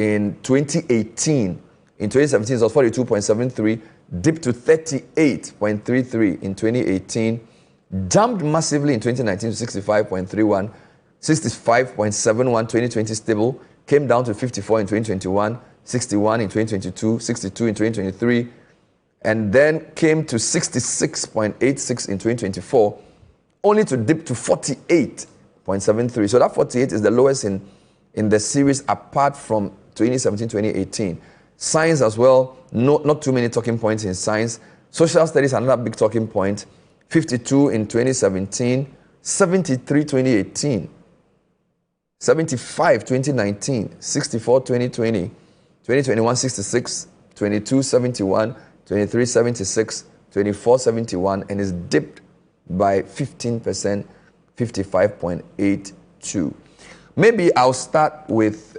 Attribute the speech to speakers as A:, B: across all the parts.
A: in 2018. In 2017, it was 42.73, dipped to 38.33 in 2018, jumped massively in 2019 to 65.31, 65.71, 2020 stable, came down to 54 in 2021, 61 in 2022, 62 in 2023, and then came to 66.86 in 2024, only to dip to 48.73. So that 48 is the lowest in the series apart from 2017-2018. Science as well, not too many talking points in science. Social studies, another big talking point, 52 in 2017, 73 2018, 75 2019, 64 2020, 2021 66, 22 71, 23 76, 24 71, and is dipped by 15%, 55.82. Maybe I'll start with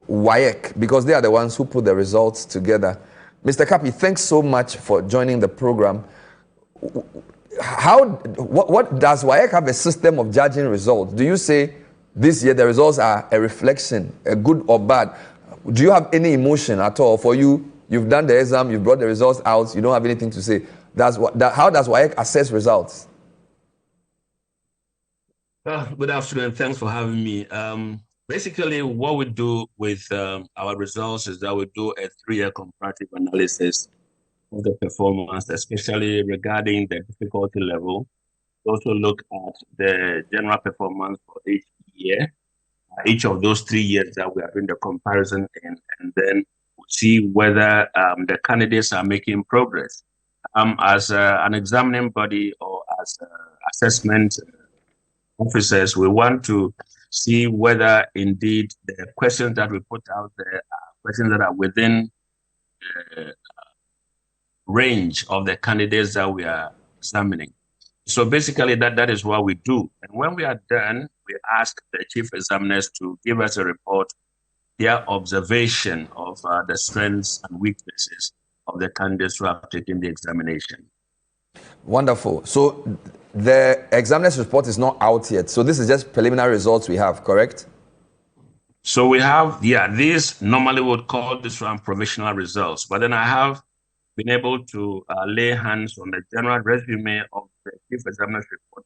A: WAEC, because they are the ones who put the results together. Mr. Kapi, thanks so much for joining the program. What does WAEC have a system of judging results? Do you say this year the results are a reflection, a good or bad? Do you have any emotion at all? For you, you've done the exam, you've brought the results out, you don't have anything to say. How does WAEC assess results?
B: Good afternoon. Thanks for having me. Basically, what we do with our results is that we do a 3-year comparative analysis of the performance, especially regarding the difficulty level. We also look at the general performance for each year, each of those 3 years that we are doing the comparison in, and then we see whether the candidates are making progress. As an examining body or as assessment officers, we want to see whether indeed the questions that we put out there are questions that are within range of the candidates that we are examining. So basically that is what we do. And when we are done, we ask the chief examiners to give us a report, their observation of the strengths and weaknesses of the candidates who have taken the examination.
A: Wonderful. So the examiner's report is not out yet. So this is just preliminary results we have, correct?
B: So we have, these normally would call this one provisional results, but then I have been able to lay hands on the general resume of the chief examiner's report,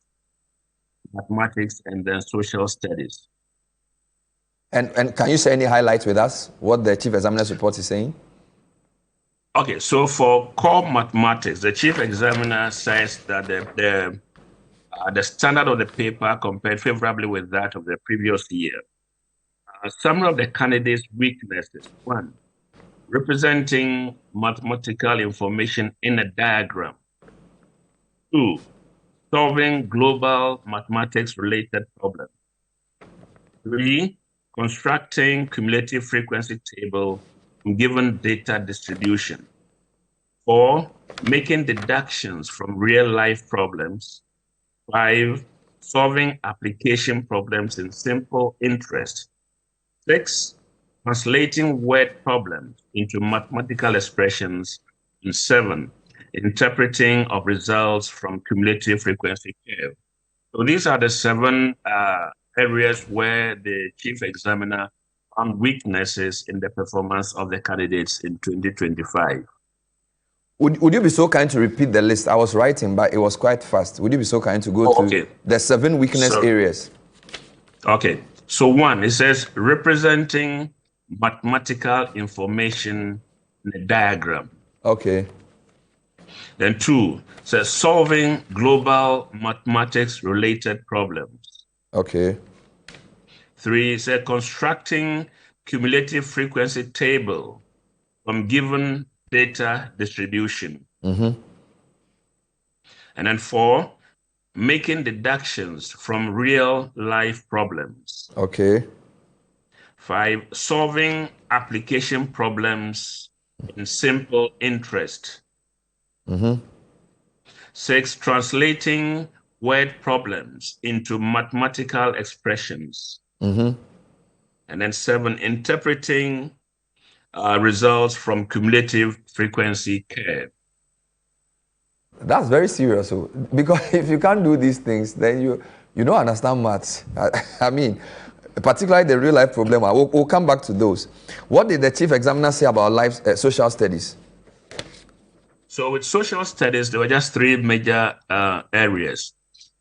B: mathematics and then social studies.
A: And can you say any highlights with us, what the chief examiner's report is saying?
B: Okay, so for core mathematics, the chief examiner says that the standard of the paper compared favorably with that of the previous year. Some of the candidates' weaknesses: 1, representing mathematical information in a diagram. 2, solving global mathematics-related problems. 3, constructing cumulative frequency table given data distribution. 4, making deductions from real-life problems. 5, solving application problems in simple interest. 6, translating word problems into mathematical expressions. And 7, interpreting of results from cumulative frequency curve. So these are the 7 areas where the chief examiner found weaknesses in the performance of the candidates in 2025.
A: Would you be so kind to repeat the list? I was writing, but it was quite fast. Would you be so kind to go through the 7 weakness areas?
B: Okay. So 1, it says representing mathematical information in a diagram.
A: Okay.
B: Then 2, it says solving global mathematics-related problems.
A: Okay.
B: 3, it says constructing cumulative frequency table from given data distribution.
A: Mm-hmm.
B: And then 4, making deductions from real life problems.
A: Okay.
B: 5, solving application problems in simple interest.
A: Mm-hmm.
B: 6, translating word problems into mathematical expressions.
A: Mm-hmm.
B: And then 7, interpreting results from cumulative frequency curve.
A: That's very serious, because if you can't do these things, then you don't understand maths. I mean, particularly the real life problem. We'll come back to those. What did the chief examiner say about social studies?
B: So with social studies, there were just three major areas.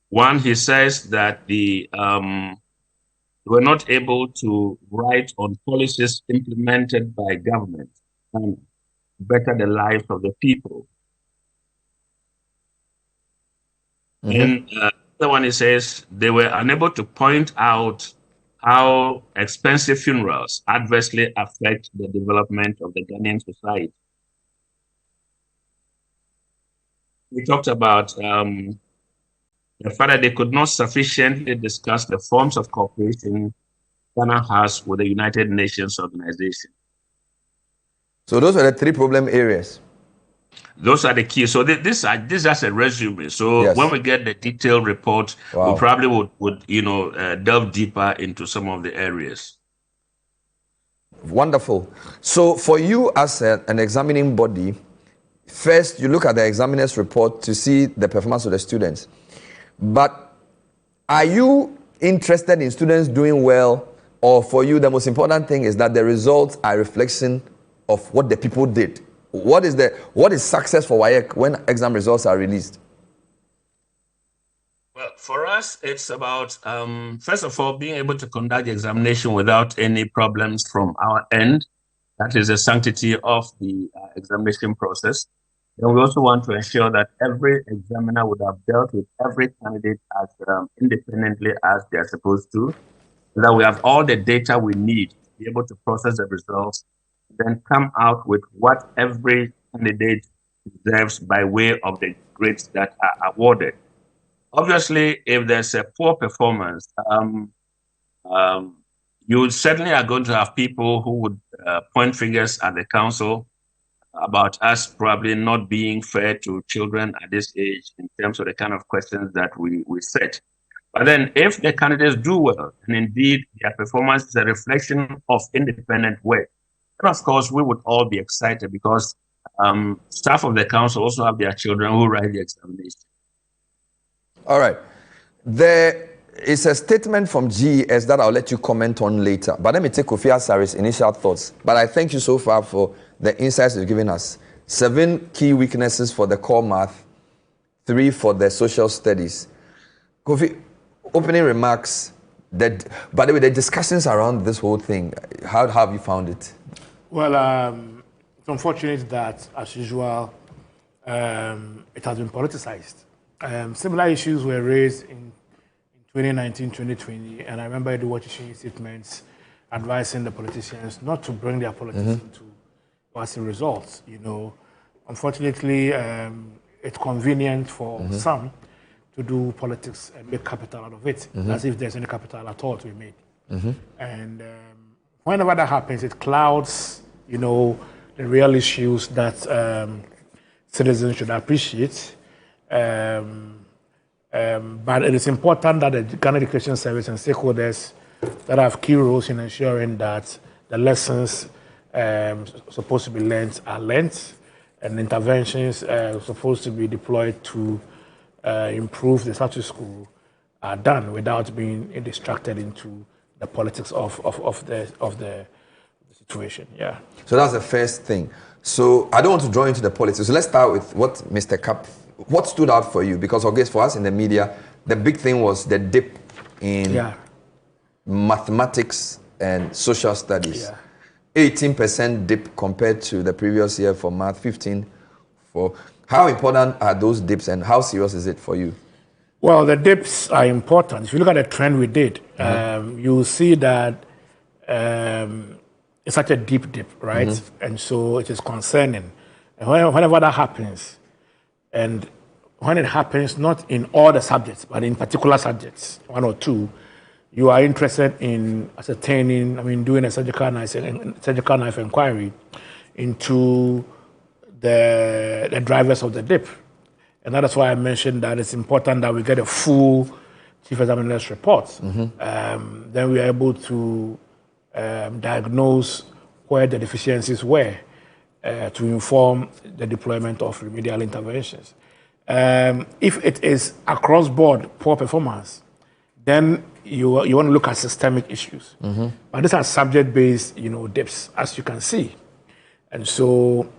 B: One, he says that they were not able to write on policies implemented by government and better the lives of the people. And the other one, he says they were unable to point out how expensive funerals adversely affect the development of the Ghanaian society. We talked about the fact that they could not sufficiently discuss the forms of cooperation Ghana has with the United Nations organization.
A: So those are the three problem areas.
B: Those are the keys. So this is just a resume. So yes, when we get the detailed report, we probably would delve deeper into some of the areas.
A: Wonderful. So for you as an examining body, first you look at the examiner's report to see the performance of the students. But are you interested in students doing well, or for you the most important thing is that the results are a reflection of what the people did? What is success for WAEC when exam results are released?
B: Well, for us, it's about, first of all, being able to conduct the examination without any problems from our end. That is the sanctity of the examination process. And we also want to ensure that every examiner would have dealt with every candidate as independently as they are supposed to, so that we have all the data we need to be able to process the results, then come out with what every candidate deserves by way of the grades that are awarded. Obviously, if there's a poor performance, you certainly are going to have people who would point fingers at the council about us probably not being fair to children at this age in terms of the kind of questions that we set. But then if the candidates do well, and indeed their performance is a reflection of independent work, then of course we would all be excited, because staff of the council also have their children who write the examination.
A: All right. There is a statement from GES that I'll let you comment on later. But let me take Kofi Asari's initial thoughts. But I thank you so far for the insights you've given us. 7 key weaknesses for the core math, 3 for the social studies. Kofi, opening remarks. By the way, the discussions around this whole thing, how have you found it?
C: Well, it's unfortunate that, as usual, it has been politicized. Similar issues were raised in 2019, 2020, and I remember Edu issuing statements advising the politicians not to bring their politics into WASSCE results. Unfortunately, it's convenient for some to do politics and make capital out of it, as if there's any capital at all to be made. And whenever that happens, it clouds, the real issues that citizens should appreciate. But it is important that the Ghana Education Service and stakeholders that have key roles in ensuring that the lessons supposed to be learned are learned, and interventions supposed to be deployed to improve the status quo are done without being distracted into the politics of the situation. Yeah.
A: So that's the first thing. So I don't want to draw into the politics. So let's start with what Mr. Kapi. What stood out for you? Because I guess for us in the media, the big thing was the dip in mathematics and social studies. 18% dip compared to the previous year for math, 15 for. How important are those dips and how serious is it for you?
C: Well, the dips are important. If you look at the trend we did, you'll see that it's such a deep dip, right? And so it is concerning. And whenever that happens, and when it happens, not in all the subjects, but in particular subjects, 1 or 2, you are interested in ascertaining, doing a surgical knife inquiry into the drivers of the dip. And that is why I mentioned that it's important that we get a full chief examiner's report. Then we are able to diagnose where the deficiencies were to inform the deployment of remedial interventions. If it is across board poor performance, then you want to look at systemic issues. But these are subject-based, dips, as you can see. And so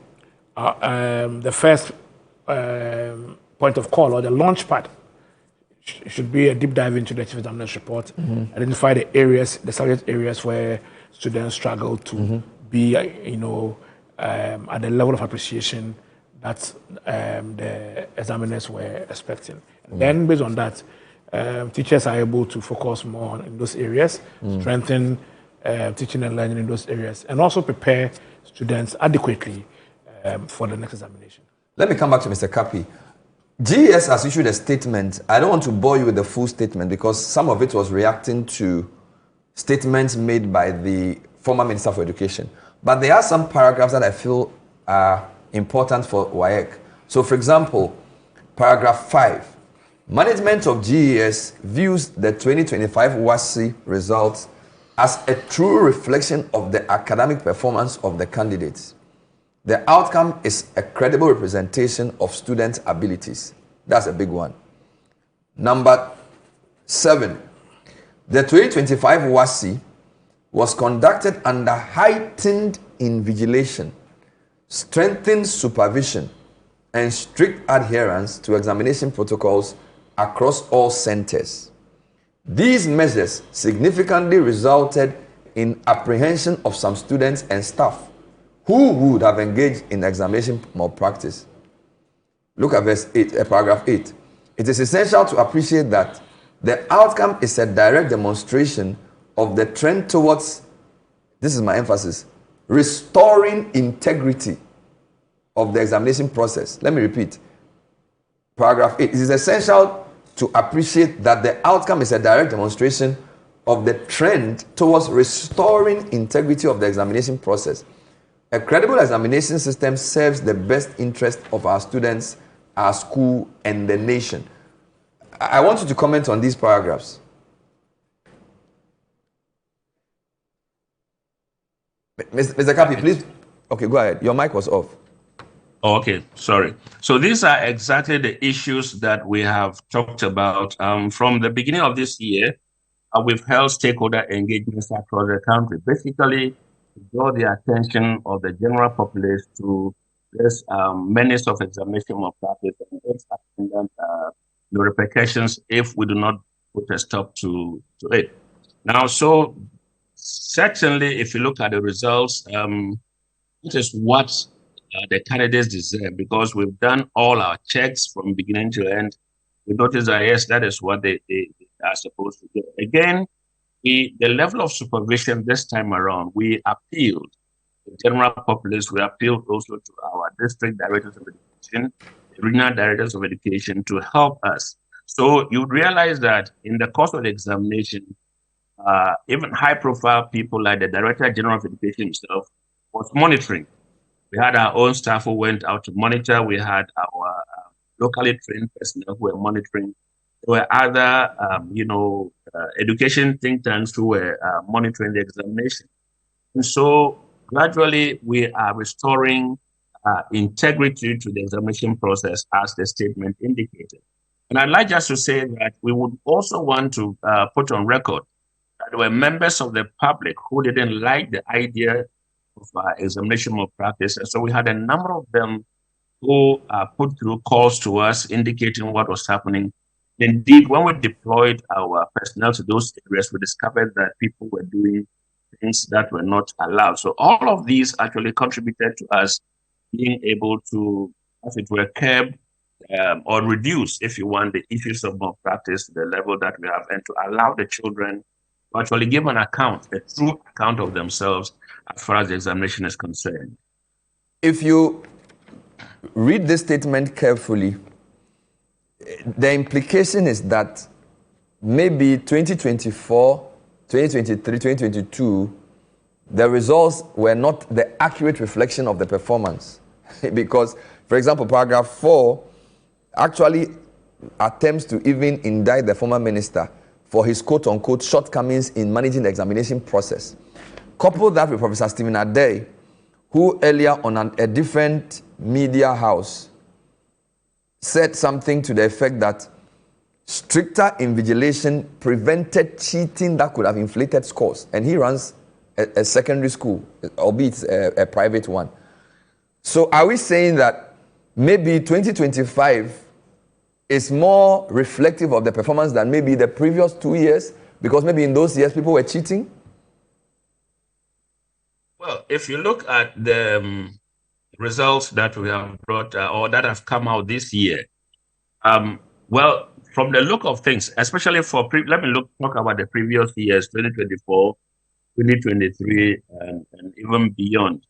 C: the first point of call, or the launch pad, should be a deep dive into the chief examiner's report, identify the areas, the subject areas where students struggle to be, at the level of appreciation that the examiners were expecting. And then based on that, teachers are able to focus more on in those areas, strengthen teaching and learning in those areas, and also prepare students adequately for the next examination.
A: Let me come back to Mr. Kapi. GES has issued a statement. I don't want to bore you with the full statement because some of it was reacting to statements made by the former Minister for Education. But there are some paragraphs that I feel are important for WAEC. So, for example, paragraph 5, management of GES views the 2025 WASSCE results as a true reflection of the academic performance of the candidates. The outcome is a credible representation of students' abilities. That's a big one. Number 7, the 2025 WASSCE was conducted under heightened invigilation, strengthened supervision, and strict adherence to examination protocols across all centers. These measures significantly resulted in apprehension of some students and staff who would have engaged in examination malpractice. Look at verse 8, paragraph 8. It is essential to appreciate that the outcome is a direct demonstration of the trend towards, this is my emphasis, restoring integrity of the examination process. Let me repeat. Paragraph 8. It is essential to appreciate that the outcome is a direct demonstration of the trend towards restoring integrity of the examination process. A credible examination system serves the best interest of our students, our school, and the nation. I want you to comment on these paragraphs. Mr. Kapi, please. Okay, go ahead. Your mic was off.
B: Oh, okay, sorry. So these are exactly the issues that we have talked about from the beginning of this year. We've held stakeholder engagements across the country, basically to draw the attention of the general populace to this menace of examination malpractice and its attendant repercussions if we do not put a stop to it. Now, so certainly, if you look at the results, it is what the candidates deserve, because we've done all our checks from beginning to end. We notice that, yes, that is what they are supposed to get. Again, the level of supervision this time around, we appealed to the general populace, we appealed also to our district directors of education, the regional directors of education to help us. So you realize that in the course of the examination, even high-profile people like the Director General of Education himself was monitoring. We had our own staff who went out to monitor. We had our locally trained personnel who were monitoring. There were other, education think tanks who were monitoring the examination. And so gradually we are restoring integrity to the examination process as the statement indicated. And I'd like just to say that we would also want to put on record that there were members of the public who didn't like the idea of examination malpractice. And so we had a number of them who put through calls to us indicating what was happening. Indeed, when we deployed our personnel to those areas, we discovered that people were doing things that were not allowed. So all of these actually contributed to us being able to, as it were, curb or reduce, if you want, the issues of malpractice to the level that we have, and to allow the children to actually give an account, a true account of themselves as far as the examination is concerned.
A: If you read this statement carefully, the implication is that maybe 2024, 2023, 2022, the results were not the accurate reflection of the performance. Because, for example, paragraph 4 actually attempts to even indict the former minister for his quote-unquote shortcomings in managing the examination process. Couple that with Professor Stephen Adey, who earlier on a different media house said something to the effect that stricter invigilation prevented cheating that could have inflated scores. And he runs a secondary school, albeit a private one. So are we saying that maybe 2025 is more reflective of the performance than maybe the previous 2 years? Because maybe in those years people were cheating?
B: Well, if you look at the results that we have brought or that have come out this year, well, from the look of things, especially for, let me talk about the previous years, 2024, 2023, and even beyond.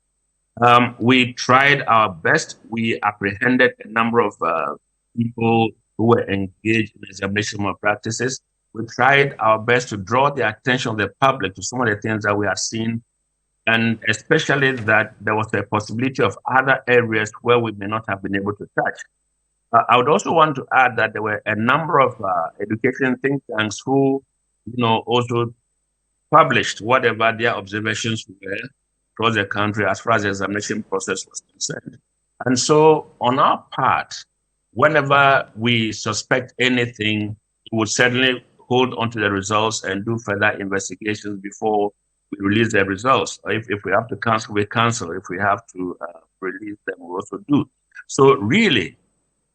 B: We tried our best. We apprehended a number of people who were engaged in examination malpractices. We tried our best to draw the attention of the public to some of the things that we had seen, and especially that there was a possibility of other areas where we may not have been able to touch. I would also want to add that there were a number of education think tanks who, also published whatever their observations were across the country as far as the examination process was concerned. And so on our part, whenever we suspect anything, we would certainly hold on to the results and do further investigations before we release the results. If we have to cancel, we cancel. If we have to release them, we also do. So really,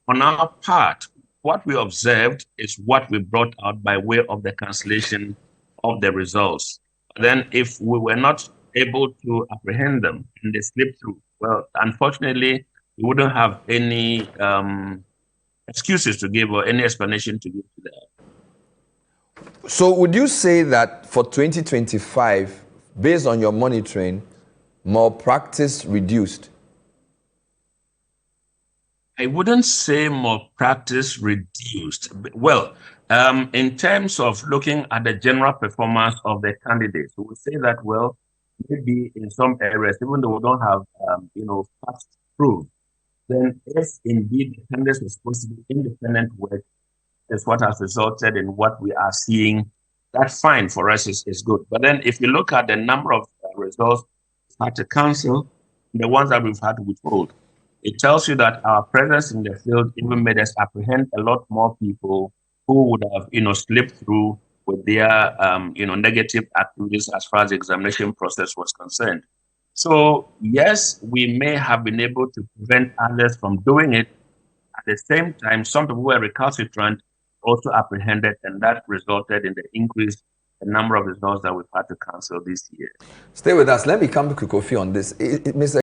B: on our part, what we observed is what we brought out by way of the cancellation of the results. Then if we were not able to apprehend them and they slipped through, well, unfortunately, we wouldn't have any excuses to give or any explanation to give to them.
A: So would you say that for 2025, based on your monitoring, malpractice reduced?
B: I wouldn't say malpractice reduced. Well, in terms of looking at the general performance of the candidates, we would say that, well, maybe in some areas, even though we don't have, fast proof, then if indeed the candidates were supposed to be independent work, is what has resulted in what we are seeing, that's fine for us, is good. But then if you look at the number of results we've had to cancel, the ones that we've had to withhold, it tells you that our presence in the field even made us apprehend a lot more people who would have, slipped through with their, negative activities as far as the examination process was concerned. So yes, we may have been able to prevent others from doing it. At the same time, some people were recalcitrant, also apprehended, and that resulted in the increase in the number of results that we've had to cancel this year.
A: Stay with us. Let me come to Kofi on this. Mr.